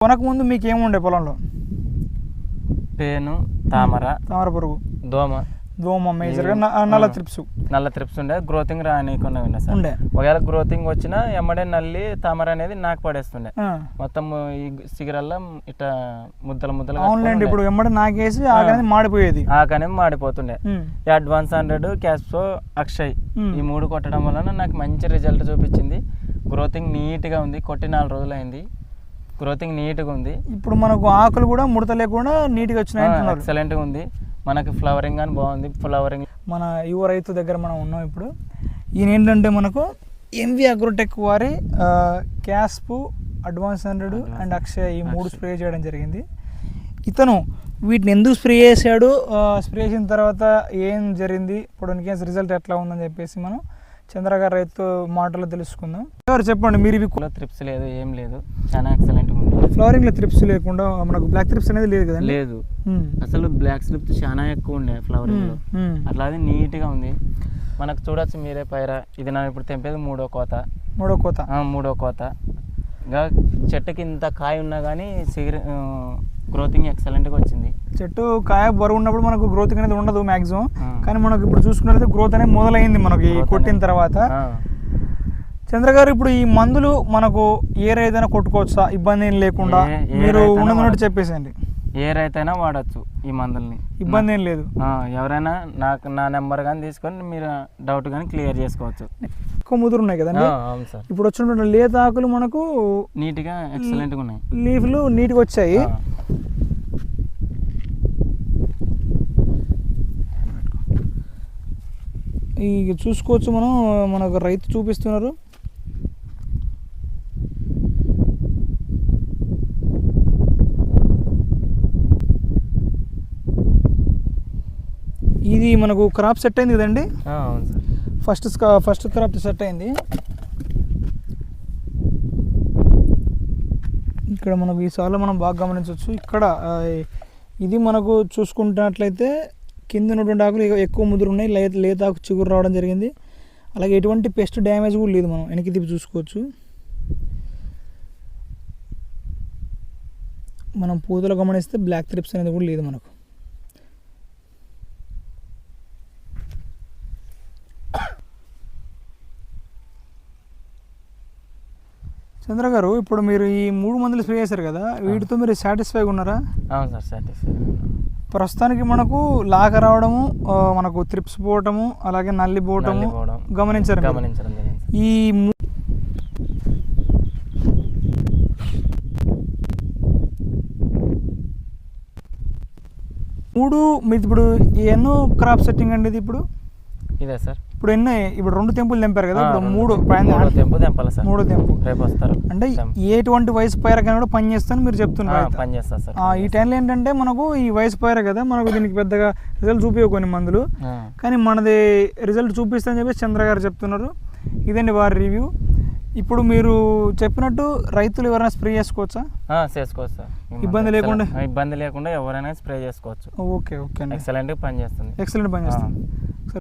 కొనక ముందు మీకు ఏముండే పొలంలో? పేను, తామర పురుగు, దోమ మేజర్గా, నల్ల త్రిప్స్ ఉండే. గ్రోతింగ్ రానికుండా ఉండే సార్. ఒకవేళ గ్రోతింగ్ వచ్చినా ఎమ్మడే నల్లి తామర అనేది నాకు పడేస్తుండే. మొత్తం ఈ సిగరల్లా ఇట్లా ముద్దలు అవునండి. ఇప్పుడు ఎమ్మడే నాకేసి మాడిపోయేది, ఆకనే మాడిపోతుండే. అడ్వాన్స్ 100, క్యాస్పో, అక్షయ్ ఈ 3 కొట్టడం వలన నాకు మంచి రిజల్ట్ చూపించింది. గ్రోతింగ్ నీట్గా ఉంది. కొట్టి 4 రోజులు అయింది. గ్రోతింగ్ నీట్గా ఉంది. ఇప్పుడు మనకు ఆకులు కూడా ముడత లేకుండా నీట్గా వచ్చినాయి. ఎక్సలెంట్గా ఉంది. మనకి ఫ్లవరింగ్ కానీ బాగుంది. ఫ్లవరింగ్ మన యువ రైతు దగ్గర మనం ఉన్నాం ఇప్పుడు. ఈయన ఏంటంటే మనకు ఎంవి అగ్రోటెక్ వారి క్యాస్పు, అడ్వాన్స్ 100 అండ్ అక్షయ్ ఈ 3 స్ప్రే చేయడం జరిగింది. ఇతను వీటిని ఎందుకు స్ప్రే చేశాడు, స్ప్రే చేసిన తర్వాత ఏం జరిగింది, ఇప్పుడు ఇన్కేస్ రిజల్ట్ ఎట్లా ఉందని చెప్పేసి మనం చంద్ర గారు రైతు మాటలో తెలుసుకుందాం. ఎవరు చెప్పండి, మీరు ఇవి త్రిప్స్ లేదు, ఏం లేదు, చాలా ఎక్సలెంట్గా ఉంది. ఫ్లవరింగ్ లో త్రిప్స్ లేకుండా మనకు బ్లాక్ త్రిప్స్ అనేది లేదు కదా? లేదు, అసలు బ్లాక్ స్లిప్స్ చాలా ఎక్కువ ఉండే ఫ్లవరింగ్ లో. అట్లా అది నీట్ గా ఉంది. మనకు చూడొచ్చు మీరే పైరా. ఇది నా ఇప్పుడు తెంపేది మూడో కోత. ఇంకా చెట్టుకి ఇంత కాయ ఉన్నా కానీ గ్రోతింగ్ ఎక్సలెంట్గా వచ్చింది. చెట్టు కాయ బరువు ఉన్నప్పుడు మనకు గ్రోతింగ్ అనేది ఉండదు మ్యాక్సిమం. కానీ మనకు ఇప్పుడు చూసుకున్నట్లయితే గ్రోత్ అనేది మొదలైంది మనకి కొట్టిన తర్వాత. చంద్ర గారు, ఇప్పుడు ఈ మందులు మనకు ఏ రైతైనా కొట్టుకోవచ్చా ఇబ్బంది ఏం లేకుండా? మీరు ఉన్నట్టు చెప్పేసండి. ఏ రైతైనా వాడచ్చు ఈ మందుల్ని, ఇబ్బంది ఏం లేదు. ఎవరైనా నా నెంబర్ కానీ తీసుకొని మీరు డౌట్ కానీ క్లియర్ చేసుకోవచ్చు. ఎక్కువ ముదురు ఉన్నాయి కదండి. అవును సార్. ఇప్పుడు వచ్చినటువంటి లేత ఆకులు మనకు నీట్గా ఎక్సలెంట్గా ఉన్నాయి. లీఫ్లు నీట్గా వచ్చాయి. ఇక చూసుకోవచ్చు మనం, మనకు రైతు చూపిస్తున్నారు. ఇది మనకు క్రాప్ సెట్ అయింది కదండి? అవును సార్. ఫస్ట్ క్రాప్ సెట్ అయింది. ఇక్కడ మనకు ఈ సార్లు మనం బాగా గమనించవచ్చు. ఇక్కడ ఇది మనకు చూసుకుంటున్నట్లయితే కింద ఉన్నటువంటి ఆకులు ఎక్కువ ముదురు ఉన్నాయి. లేత ఆకు చిగురు రావడం జరిగింది. అలాగే ఎటువంటి పెస్ట్ డ్యామేజ్ కూడా లేదు. మనం వెనక్కి తిప్పి చూసుకోవచ్చు. మనం పూతలు గమనిస్తే బ్లాక్ త్రిప్స్ అనేది కూడా లేదు మనకు. చంద్ర గారు, ఇప్పుడు మీరు ఈ 3 మందులు స్ప్రే చేశారు కదా, వీటితో మీరు సాటిస్ఫైగా ఉన్నారా? అవును సార్, సాటిస్ఫై. ప్రస్తుతానికి మనకు లాగ రావడము, మనకు త్రిప్స్ పోవటము, అలాగే నల్లి పోవటము గమనించారు. ఈ 3 మీది ఇప్పుడు ఎన్నో క్రాప్ సెట్టింగ్ అండి ఇది? ఇప్పుడు ఇదే సార్. ఇప్పుడు ఎన్నో, ఇప్పుడు 2 తెంపులు తెంపారు కదా, ఇప్పుడు 3 తెంపాలి సార్. 3 తెంపు రేపు వస్తారు. అంటే ఎటువంటి వయసు పైరకైనా కూడా పని చేస్తాను మీరు చెప్తున్నారు. పని చేస్తా సార్. ఈ టైంలో ఏంటంటే మనకు ఈ వయసు పైర కదా, మనకు దీనికి పెద్దగా రిజల్ట్ చూపించవు కొన్ని మందులు, కానీ మనది రిజల్ట్ చూపిస్తా అని చెప్పేసి చంద్ర గారు చెప్తున్నారు. ఇదండి వారి రివ్యూ. ఇప్పుడు మీరు చెప్పినట్టు రైతులు ఎవరైనా స్ప్రే చేసుకోవచ్చా? చేసుకోవచ్చు సార్, ఇబ్బంది లేకుండా ఎవరైనా స్ప్రే చేసుకోవచ్చు. ఓకే, ఎక్సలెంట్ పని చేస్తుంది. ఎక్సలెంట్ పని చేస్తుంది.